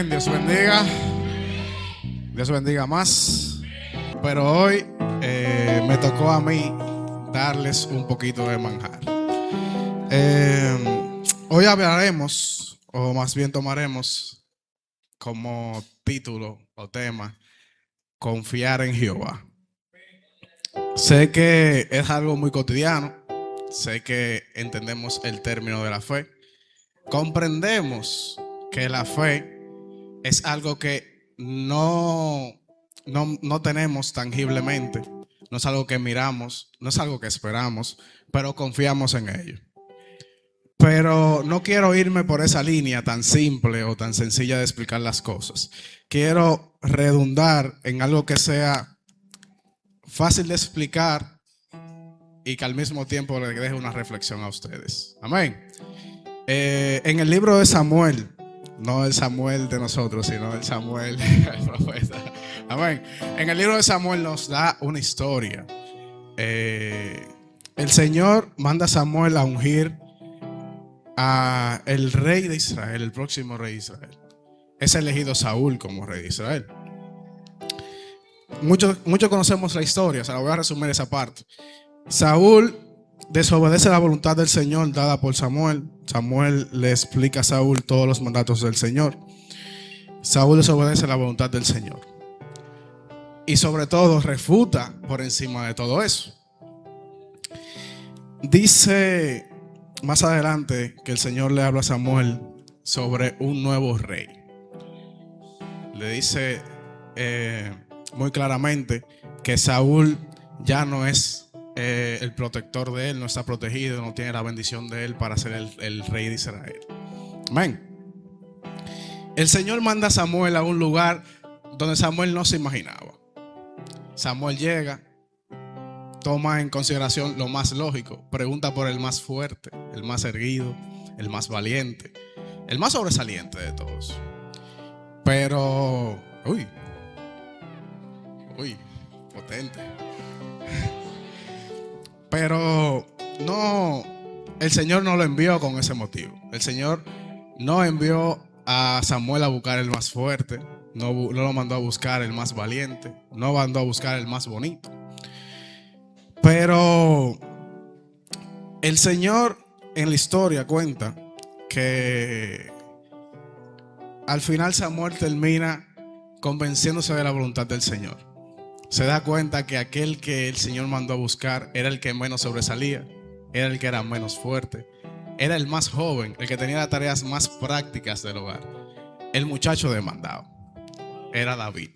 Dios bendiga. Dios bendiga más. Pero hoy me tocó a mí darles un poquito de manjar. Hoy hablaremos, o más bien tomaremos como título o tema, confiar en Jehová. Sé que es algo muy cotidiano. Sé que entendemos el término de la fe. Comprendemos que la fe es algo que no tenemos tangiblemente, no es algo que miramos, no es algo que esperamos, pero confiamos en ello. Pero no quiero irme por esa línea tan simple o tan sencilla de explicar las cosas. Quiero redundar en algo que sea fácil de explicar y que al mismo tiempo le deje una reflexión a ustedes. Amén. En el libro de Samuel, no el Samuel de nosotros, sino el Samuel, el profeta. Amén. En el libro de Samuel nos da una historia. El Señor manda a Samuel a ungir a el rey de Israel, el próximo rey de Israel. Es elegido Saúl como rey de Israel. Muchos conocemos la historia, se la voy a resumir esa parte. Saúl desobedece la voluntad del Señor dada por Samuel. Samuel le explica a Saúl todos los mandatos del Señor. Saúl desobedece la voluntad del Señor. Y sobre todo refuta por encima de todo eso. Dice más adelante que el Señor le habla a Samuel sobre un nuevo rey. Le dice muy claramente que Saúl ya no es el protector de él, no está protegido, no tiene la bendición de él para ser el rey de Israel. Amén. El Señor manda a Samuel a un lugar donde Samuel no se imaginaba. Samuel llega, toma en consideración lo más lógico, pregunta por el más fuerte, el más erguido, el más valiente, el más sobresaliente de todos. Pero, potente. Pero no, el Señor no lo envió con ese motivo. El Señor no envió a Samuel a buscar el más fuerte, no lo mandó a buscar el más valiente, no mandó a buscar el más bonito. Pero el Señor en la historia cuenta que al final Samuel termina convenciéndose de la voluntad del Señor. Se da cuenta que aquel que el Señor mandó a buscar era el que menos sobresalía, era el que era menos fuerte, era el más joven, el que tenía las tareas más prácticas del hogar. El muchacho demandado era David.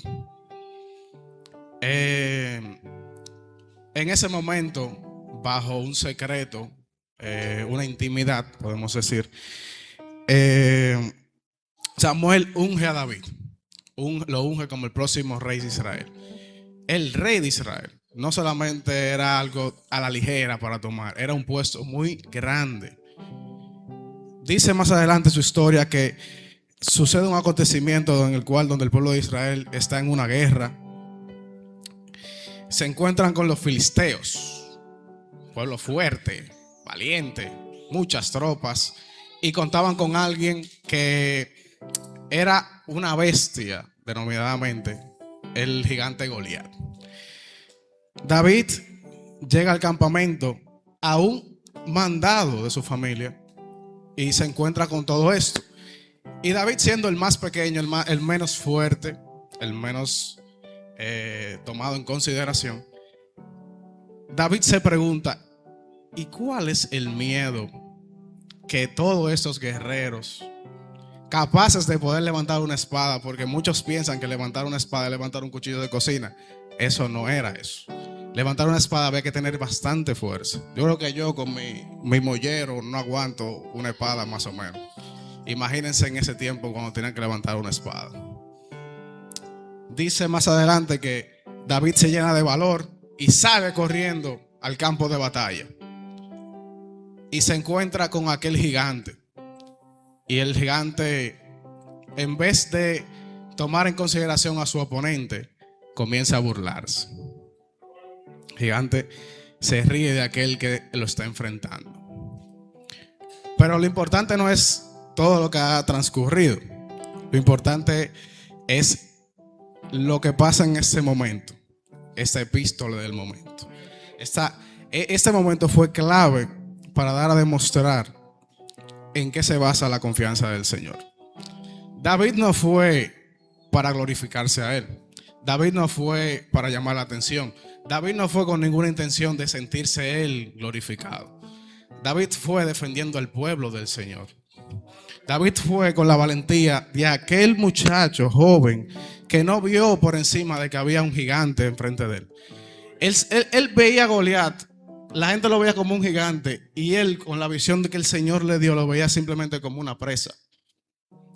En ese momento, bajo un secreto, una intimidad, podemos decir, Samuel unge a David, lo unge como el próximo rey de Israel. El rey de Israel no solamente era algo a la ligera para tomar, era un puesto muy grande. Dice más adelante su historia que sucede un acontecimiento donde el pueblo de Israel está en una guerra. Se encuentran con los filisteos, pueblo fuerte, valiente, muchas tropas, y contaban con alguien que era una bestia, denominadamente el gigante Goliat. David llega al campamento a un mandado de su familia y se encuentra con todo esto. Y David, siendo el más pequeño, el menos fuerte, el menos tomado en consideración, David se pregunta: ¿y cuál es el miedo que todos estos guerreros capaces de poder levantar una espada? Porque muchos piensan que levantar una espada es levantar un cuchillo de cocina. Eso no era eso. Levantar una espada había que tener bastante fuerza. Yo creo que yo con mi mollero no aguanto una espada más o menos. Imagínense en ese tiempo cuando tenían que levantar una espada. Dice más adelante que David se llena de valor y sale corriendo al campo de batalla. Y se encuentra con aquel gigante. Y el gigante, en vez de tomar en consideración a su oponente, comienza a burlarse. El gigante se ríe de aquel que lo está enfrentando. Pero lo importante no es todo lo que ha transcurrido. Lo importante es lo que pasa en ese momento, esta epístola del momento. Este momento fue clave para dar a demostrar en qué se basa la confianza del Señor. David no fue para glorificarse a él. David no fue para llamar la atención. David no fue con ninguna intención de sentirse él glorificado. David fue defendiendo al pueblo del Señor. David fue con la valentía de aquel muchacho joven que no vio por encima de que había un gigante enfrente de él. Él veía a Goliat, la gente lo veía como un gigante, y él, con la visión de que el Señor le dio, lo veía simplemente como una presa.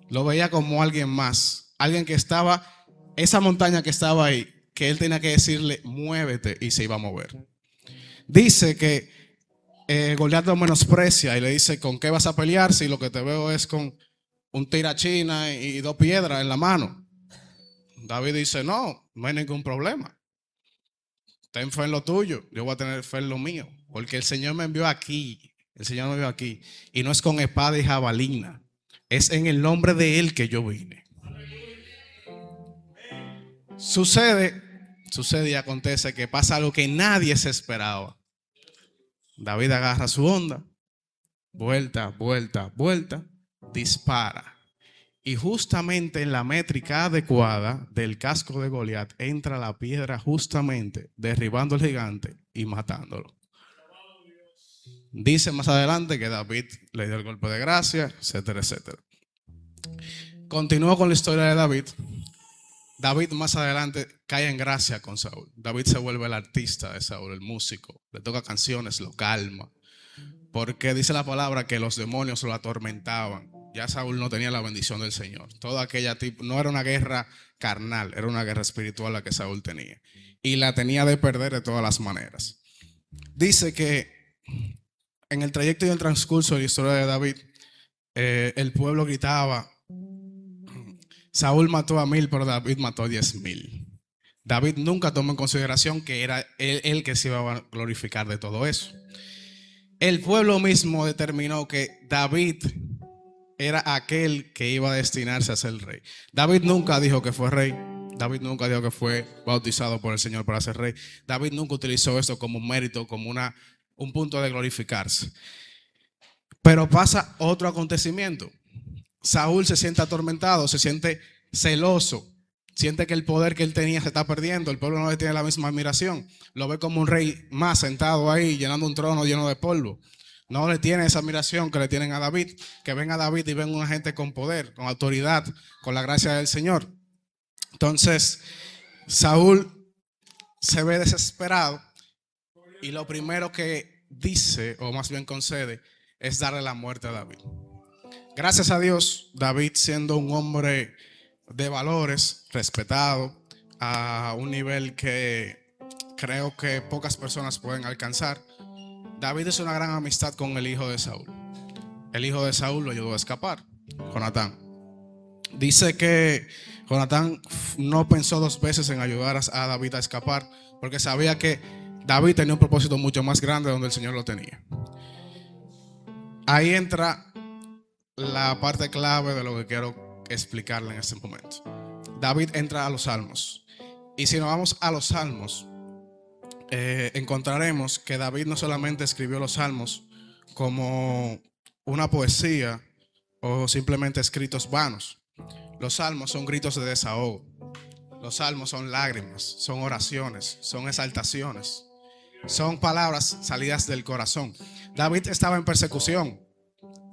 Lo veía como alguien más, alguien que estaba, esa montaña que estaba ahí, que él tenía que decirle, muévete, y se iba a mover. Dice que Goliat lo menosprecia y le dice, ¿con qué vas a pelear si lo que te veo es con un tirachina y 2 piedras en la mano? David dice, no hay ningún problema. Ten fe en lo tuyo, yo voy a tener fe en lo mío, porque el Señor me envió aquí. El Señor me envió aquí, y no es con espada y jabalina, es en el nombre de Él que yo vine. Sucede y acontece que pasa algo que nadie se esperaba. David agarra su onda, vuelta, dispara. Y justamente en la métrica adecuada del casco de Goliat entra la piedra, justamente derribando al gigante y matándolo. Dice más adelante que David le dio el golpe de gracia, etcétera, etcétera. Continúo con la historia de David. David más adelante cae en gracia con Saúl. David se vuelve el artista de Saúl, el músico. Le toca canciones, lo calma. Porque dice la palabra que los demonios lo atormentaban. Ya Saúl no tenía la bendición del Señor. Toda aquella tipo, no era una guerra carnal, era una guerra espiritual la que Saúl tenía. Y la tenía de perder de todas las maneras. Dice que en el trayecto y el transcurso de la historia de David, el pueblo gritaba, Saúl mató a 1000, pero David mató a 10,000. David nunca tomó en consideración que era él que se iba a glorificar de todo eso. El pueblo mismo determinó que David era aquel que iba a destinarse a ser rey. David nunca dijo que fue rey. David nunca dijo que fue bautizado por el Señor para ser rey. David nunca utilizó esto como un mérito, como un punto de glorificarse. Pero pasa otro acontecimiento. Saúl se siente atormentado, se siente celoso, siente que el poder que él tenía se está perdiendo. El pueblo no le tiene la misma admiración. Lo ve como un rey más sentado ahí, llenando un trono lleno de polvo. No le tiene esa admiración que le tienen a David, que ven a David y ven una gente con poder, con autoridad, con la gracia del Señor. Entonces, Saúl se ve desesperado y lo primero que dice, o más bien concede, es darle la muerte a David. Gracias a Dios, David, siendo un hombre de valores, respetado, a un nivel que creo que pocas personas pueden alcanzar, David hizo una gran amistad con el hijo de Saúl. El hijo de Saúl lo ayudó a escapar, Jonatán. Dice que Jonatán no pensó 2 veces en ayudar a David a escapar, porque sabía que David tenía un propósito mucho más grande donde el Señor lo tenía. Ahí entra la parte clave de lo que quiero explicarle en este momento. David entra a los Salmos. Y si nos vamos a los Salmos, encontraremos que David no solamente escribió los Salmos como una poesía o simplemente escritos vanos. Los Salmos son gritos de desahogo. Los Salmos son lágrimas, son oraciones, son exaltaciones, son palabras salidas del corazón. David estaba en persecución.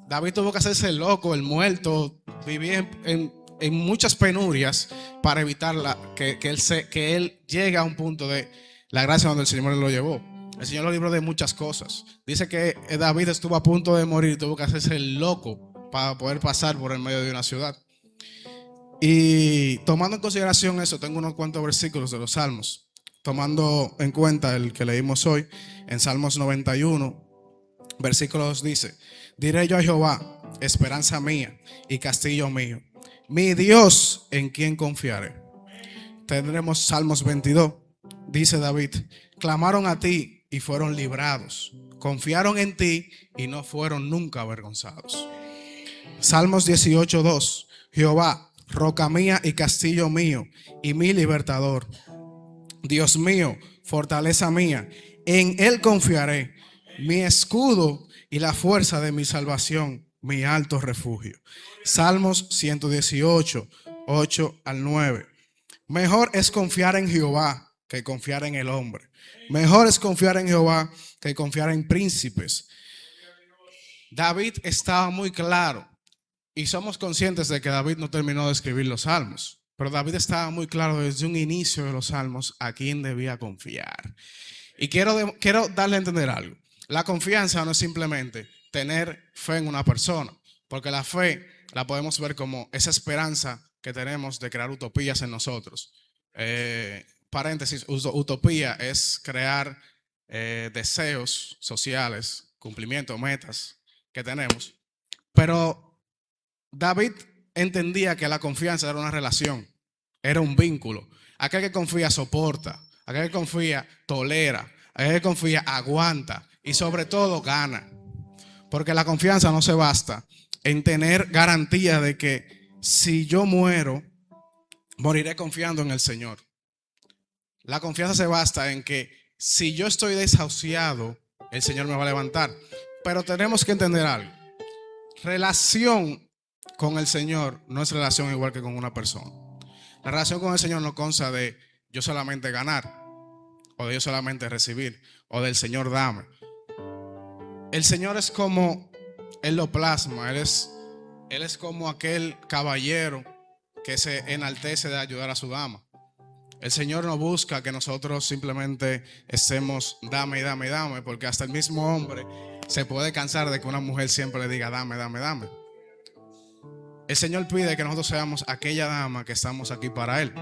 David tuvo que hacerse el loco, el muerto, vivía en muchas penurias para evitar que él llegue a un punto de la gracia donde el Señor lo llevó. El Señor lo libró de muchas cosas. Dice que David estuvo a punto de morir y tuvo que hacerse el loco para poder pasar por el medio de una ciudad. Y tomando en consideración eso, tengo unos cuantos versículos de los Salmos. Tomando en cuenta el que leímos hoy, en Salmos 91, versículos dice: diré yo a Jehová, esperanza mía y castillo mío, mi Dios en quien confiaré. Tendremos Salmos 22. Dice David: clamaron a ti y fueron librados, confiaron en ti y no fueron nunca avergonzados. Salmos 18:2. Jehová, roca mía y castillo mío, y mi libertador. Dios mío, fortaleza mía, en Él confiaré, mi escudo y la fuerza de mi salvación, mi alto refugio. Salmos 118, 8 al 9. Mejor es confiar en Jehová que confiar en el hombre. Mejor es confiar en Jehová que confiar en príncipes. David estaba muy claro, y somos conscientes de que David no terminó de escribir los salmos, pero David estaba muy claro desde un inicio de los salmos a quién debía confiar. Y quiero darle a entender algo. La confianza no es simplemente tener fe en una persona, porque la fe la podemos ver como esa esperanza que tenemos de crear utopías en nosotros. Paréntesis, utopía es crear deseos sociales, cumplimiento, metas que tenemos. Pero David entendía que la confianza era una relación, era un vínculo. Aquel que confía soporta, aquel que confía tolera, aquel que confía aguanta y sobre todo gana. Porque la confianza no se basta en tener garantía de que si yo muero, moriré confiando en el Señor. La confianza se basta en que si yo estoy desahuciado, el Señor me va a levantar. Pero tenemos que entender algo. Relación con el Señor no es relación igual que con una persona. La relación con el Señor no consta de yo solamente ganar, o de yo solamente recibir, o del Señor dame. El Señor es como, Él lo plasma, Él es como aquel caballero que se enaltece de ayudar a su dama. El Señor no busca que nosotros simplemente estemos dame, dame, dame, porque hasta el mismo hombre se puede cansar de que una mujer siempre le diga dame, dame, dame. El Señor pide que nosotros seamos aquella dama que estamos aquí para Él,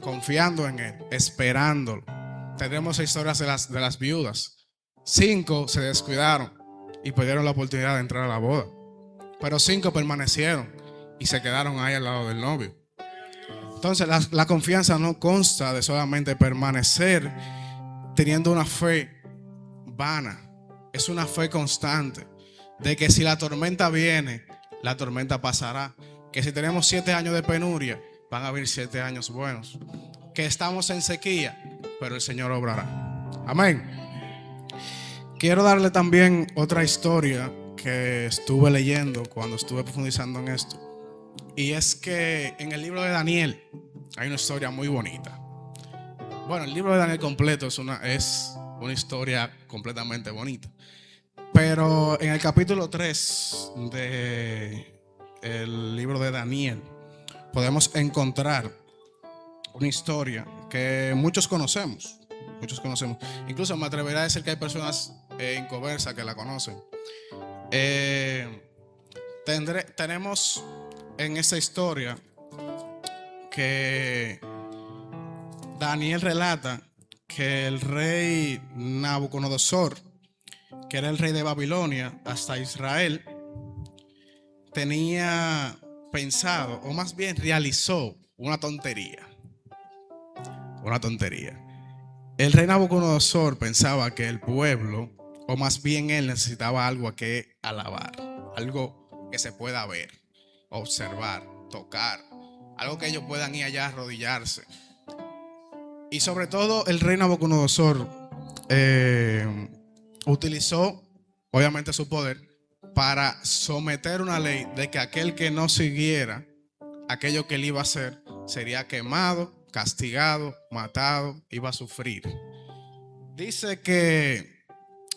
confiando en Él, esperándolo. Tenemos historias de las viudas. 5 se descuidaron y perdieron la oportunidad de entrar a la boda, pero 5 permanecieron y se quedaron ahí al lado del novio. Entonces la confianza no consta de solamente permanecer teniendo una fe vana. Es una fe constante de que si la tormenta viene, la tormenta pasará. Que si tenemos 7 años de penuria, van a haber 7 años buenos. Que estamos en sequía, pero el Señor obrará. Amén. Quiero darle también otra historia que estuve leyendo cuando estuve profundizando en esto. Y es que en el libro de Daniel hay una historia muy bonita. Bueno, el libro de Daniel completo es una historia completamente bonita. Pero en el capítulo 3 del libro de Daniel podemos encontrar una historia que muchos conocemos. Incluso me atrevería a decir que hay personas inconversas que la conocen. Tenemos en esta historia que Daniel relata que el rey Nabucodonosor, que era el rey de Babilonia hasta Israel, tenía pensado, o más bien realizó una tontería. El rey Nabucodonosor pensaba que el pueblo, o más bien él, necesitaba algo a que alabar, algo que se pueda ver, observar, tocar, algo que ellos puedan ir allá a arrodillarse. Y sobre todo el rey Nabucodonosor utilizó obviamente su poder para someter una ley de que aquel que no siguiera aquello que él iba a hacer sería quemado, castigado, matado, iba a sufrir. Dice que,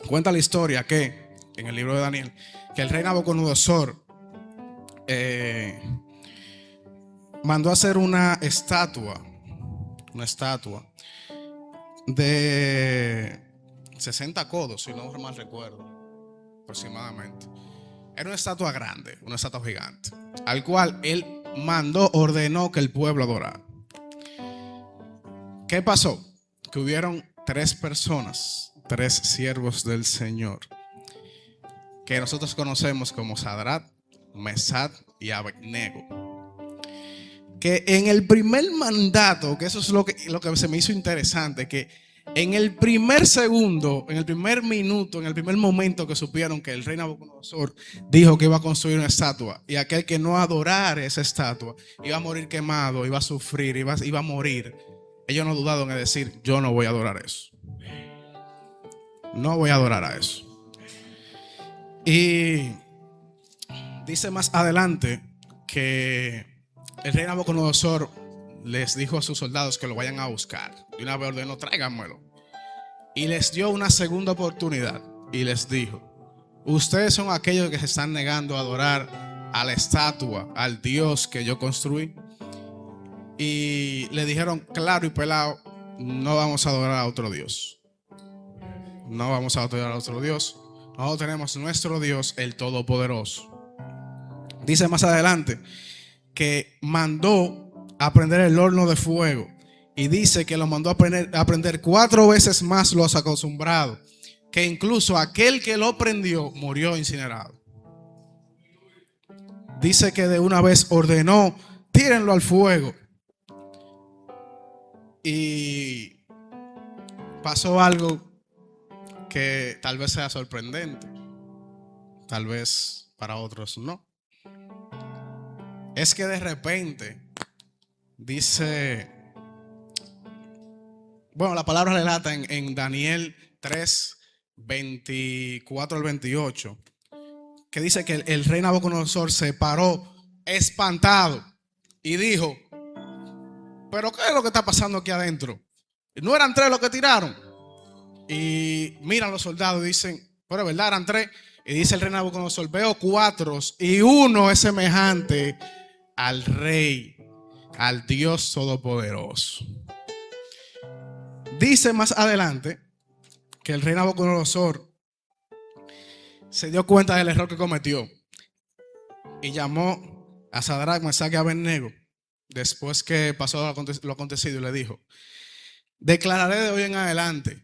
cuenta la historia que en el libro de Daniel, que el rey Nabucodonosor mandó a hacer una estatua de 60 codos, si no mal recuerdo, aproximadamente. Era una estatua grande, una estatua gigante, al cual él ordenó que el pueblo adorara. ¿Qué pasó? Que hubieron 3 personas, 3 siervos del Señor, que nosotros conocemos como Sadrach, Mesach y Abednego, que en el primer mandato, que eso es lo que se me hizo interesante, que En el primer segundo, en el primer minuto, en el primer momento que supieron que el rey Nabucodonosor dijo que iba a construir una estatua y aquel que no adorara esa estatua iba a morir quemado, iba a sufrir, iba a morir, ellos no dudaron en decir: yo no voy a adorar eso. No voy a adorar a eso. Y dice más adelante que el rey Nabucodonosor les dijo a sus soldados que lo vayan a buscar. De una vez ordenó: tráiganmelo. Y les dio una segunda oportunidad y les dijo: ustedes son aquellos que se están negando a adorar a la estatua, al Dios que yo construí. Y le dijeron claro y pelado: no vamos a adorar a otro Dios. No vamos a adorar a otro Dios. Nosotros tenemos nuestro Dios, el Todopoderoso. Dice más adelante que mandó a prender el horno de fuego. Y dice que lo mandó a prender 4 veces más los acostumbrados. Que incluso aquel que lo prendió murió incinerado. Dice que de una vez ordenó: tírenlo al fuego. Y pasó algo que tal vez sea sorprendente. Tal vez para otros no. Es que de repente dice... Bueno, la palabra relata en Daniel 3, 24 al 28, que dice que el rey Nabucodonosor se paró espantado y dijo: ¿pero qué es lo que está pasando aquí adentro? ¿No eran 3 los que tiraron? Y miran los soldados y dicen: pero es verdad, eran 3. Y dice el rey Nabucodonosor: veo 4 y uno es semejante al rey, al Dios Todopoderoso. Dice más adelante que el rey Nabucodonosor se dio cuenta del error que cometió y llamó a Sadrach, Mesach y Abednego después que pasó lo acontecido y le dijo: declararé de hoy en adelante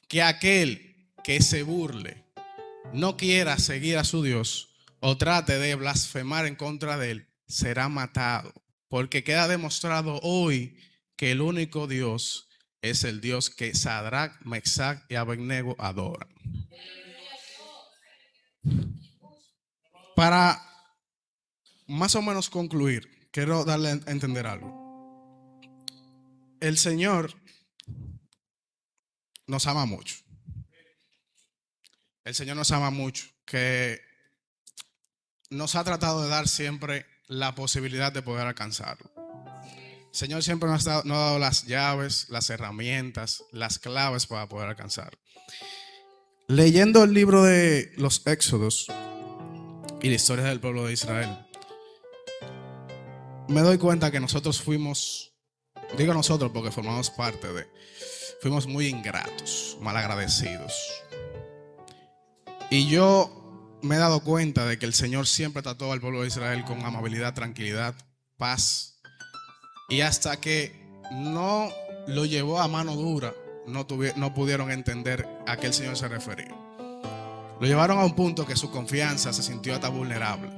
que aquel que se burle, no quiera seguir a su Dios o trate de blasfemar en contra de él, será matado, porque queda demostrado hoy que el único Dios es el Dios que Sadrach, Mesach y Abednego adoran. Para más o menos concluir, quiero darle a entender algo. El Señor nos ama mucho. El Señor nos ama mucho, que nos ha tratado de dar siempre la posibilidad de poder alcanzarlo. El Señor siempre nos ha dado las llaves, las herramientas, las claves para poder alcanzarlo. Leyendo el libro de los Éxodos y la historia del pueblo de Israel, me doy cuenta que nosotros fuimos, digo nosotros porque formamos parte de, fuimos muy ingratos, malagradecidos. Y yo me he dado cuenta de que el Señor siempre trató al pueblo de Israel con amabilidad, tranquilidad, paz. Y hasta que no lo llevó a mano dura, no pudieron entender a qué el Señor se refería. Lo llevaron a un punto que su confianza se sintió hasta vulnerable.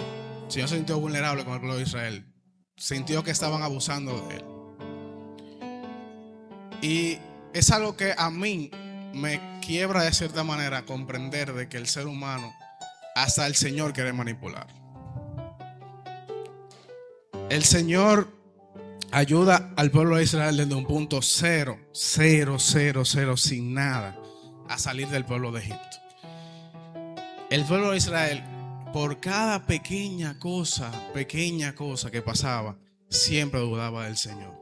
El Señor se sintió vulnerable con el pueblo de Israel. Sintió que estaban abusando de él. Y es algo que a mí me quiebra de cierta manera comprender de que el ser humano, hasta el Señor, quiere manipular. El Señor ayuda al pueblo de Israel desde un punto cero, sin nada, a salir del pueblo de Egipto. El pueblo de Israel, por cada pequeña cosa que pasaba, siempre dudaba del Señor.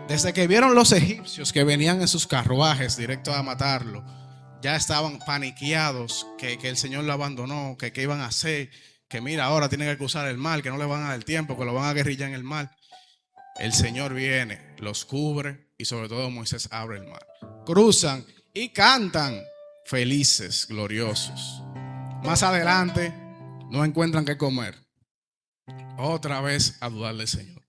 Desde que vieron los egipcios que venían en sus carruajes directos a matarlo, ya estaban paniqueados que el Señor lo abandonó, que qué iban a hacer, que mira, ahora tienen que cruzar el mar, que no le van a dar tiempo, que lo van a guerrillar en el mar. El Señor viene, los cubre y sobre todo Moisés abre el mar. Cruzan y cantan felices, gloriosos. Más adelante no encuentran qué comer. Otra vez a dudar del Señor.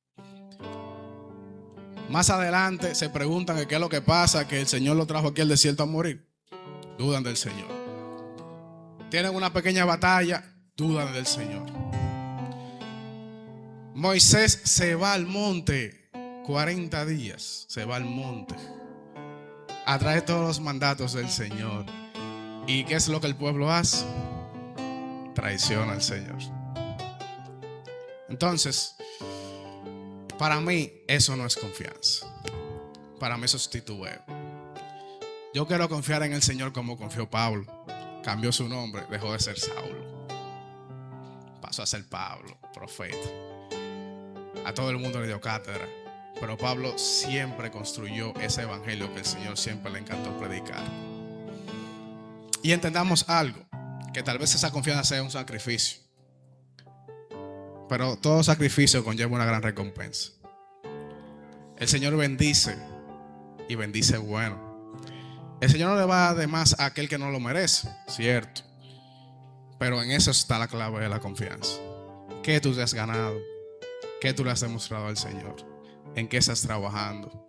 Más adelante se preguntan qué es lo que pasa, que el Señor lo trajo aquí al desierto a morir. Dudan del Señor. Tienen una pequeña batalla, dudan del Señor. Moisés se va al monte 40 días, se va al monte atrae todos los mandatos del Señor. ¿Y qué es lo que el pueblo hace? Traiciona al Señor. Entonces, para mí eso no es confianza. Para mí eso es titubeo. Yo quiero confiar en el Señor como confió Pablo. Cambió su nombre, dejó de ser Saulo, pasó a ser Pablo, profeta. A todo el mundo le dio cátedra, pero Pablo siempre construyó ese evangelio que el Señor siempre le encantó predicar. Y entendamos algo, que tal vez esa confianza sea un sacrificio, pero todo sacrificio conlleva una gran recompensa. El Señor bendice y bendice bueno. El Señor no le va de más a aquel que no lo merece, cierto, pero en eso está la clave de la confianza. ¿Qué tú te has ganado? ¿Qué tú le has demostrado al Señor? ¿En qué estás trabajando?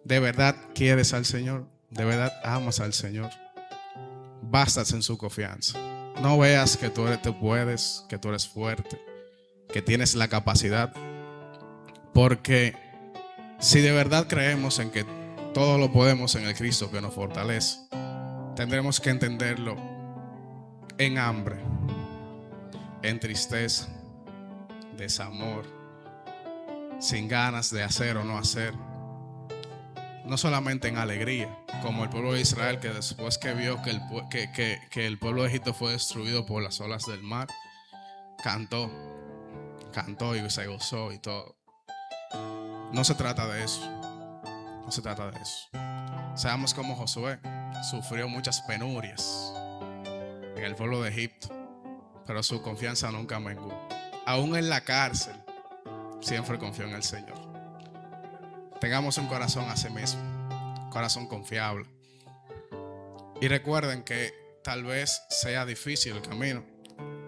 ¿De verdad quieres al Señor? ¿De verdad amas al Señor? Bastas en su confianza. No veas que tú puedes, que tú eres fuerte, que tienes la capacidad, porque si de verdad creemos en que todo lo podemos en el Cristo que nos fortalece, tendremos que entenderlo en hambre, en tristeza, desamor, sin ganas de hacer o no hacer. No solamente en alegría, como el pueblo de Israel, que después que vio que el pueblo de Egipto fue destruido por las olas del mar, cantó y se gozó y todo. No se trata de eso. No se trata de eso. Seamos como Josué, sufrió muchas penurias en el pueblo de Egipto, pero su confianza nunca menguó. Aún en la cárcel, siempre confió en el Señor. Tengamos un corazón así mismo, un corazón confiable. Y recuerden que tal vez sea difícil el camino.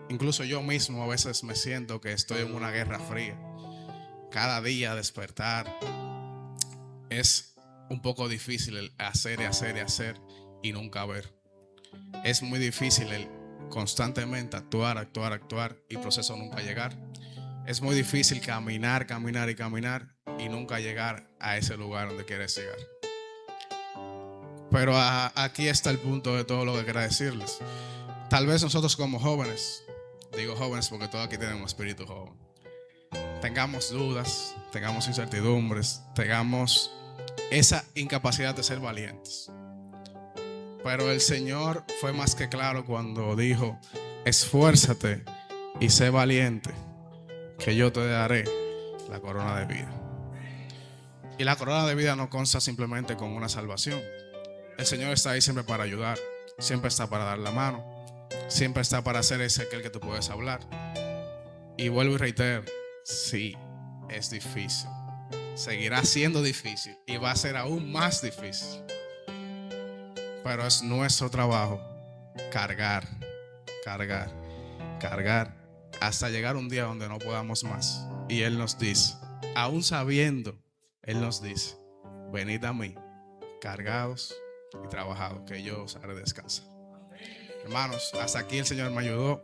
Incluso yo mismo a veces me siento que estoy en una guerra fría. Cada día despertar es un poco difícil el hacer y nunca ver. Es muy difícil el constantemente actuar y proceso nunca llegar. Es muy difícil caminar y nunca llegar a ese lugar donde quieres llegar. Pero aquí está el punto de todo lo que quiero decirles. Tal vez nosotros como jóvenes, digo jóvenes porque todos aquí tenemos espíritu joven, tengamos dudas, tengamos incertidumbres, tengamos esa incapacidad de ser valientes. Pero el Señor fue más que claro cuando dijo: esfuérzate y sé valiente, que yo te daré la corona de vida. Y la corona de vida no consta simplemente con una salvación. El Señor está ahí siempre para ayudar, siempre está para dar la mano, siempre está para ser ese aquel que tú puedes hablar. Y vuelvo y reitero, sí, es difícil. Seguirá siendo difícil y va a ser aún más difícil. Pero es nuestro trabajo cargar hasta llegar un día donde no podamos más. Y Él nos dice, aún sabiendo, Él nos dice: venid a mí, cargados y trabajados, que yo os haré descansar. Hermanos, hasta aquí el Señor me ayudó.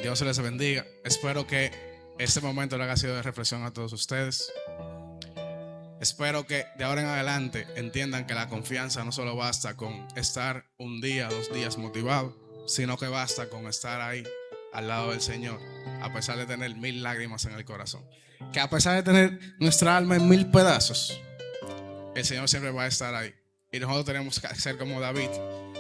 Dios se les bendiga. Espero que este momento le haya sido de reflexión a todos ustedes. Espero que de ahora en adelante entiendan que la confianza no solo basta con estar un día, 2 días motivado, sino que basta con estar ahí al lado del Señor, a pesar de tener 1000 lágrimas en el corazón. Que a pesar de tener nuestra alma en 1000 pedazos, el Señor siempre va a estar ahí. Y nosotros tenemos que ser como David: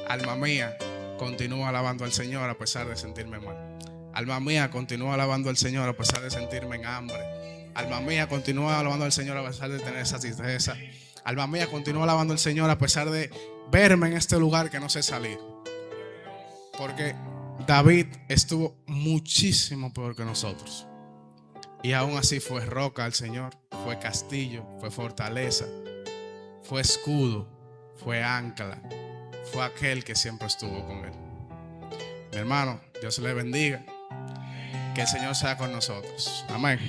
alma mía, continúa alabando al Señor a pesar de sentirme mal. Alma mía, continúa alabando al Señor a pesar de sentirme en hambre. Alma mía, continúa alabando al Señor a pesar de tener esa tristeza. Alma mía, continúa alabando al Señor a pesar de verme en este lugar que no sé salir. Porque David estuvo muchísimo peor que nosotros. Y aún así fue roca al Señor, fue castillo, fue fortaleza, fue escudo, fue ancla, fue aquel que siempre estuvo con él. Mi hermano, Dios le bendiga. Que el Señor sea con nosotros. Amén.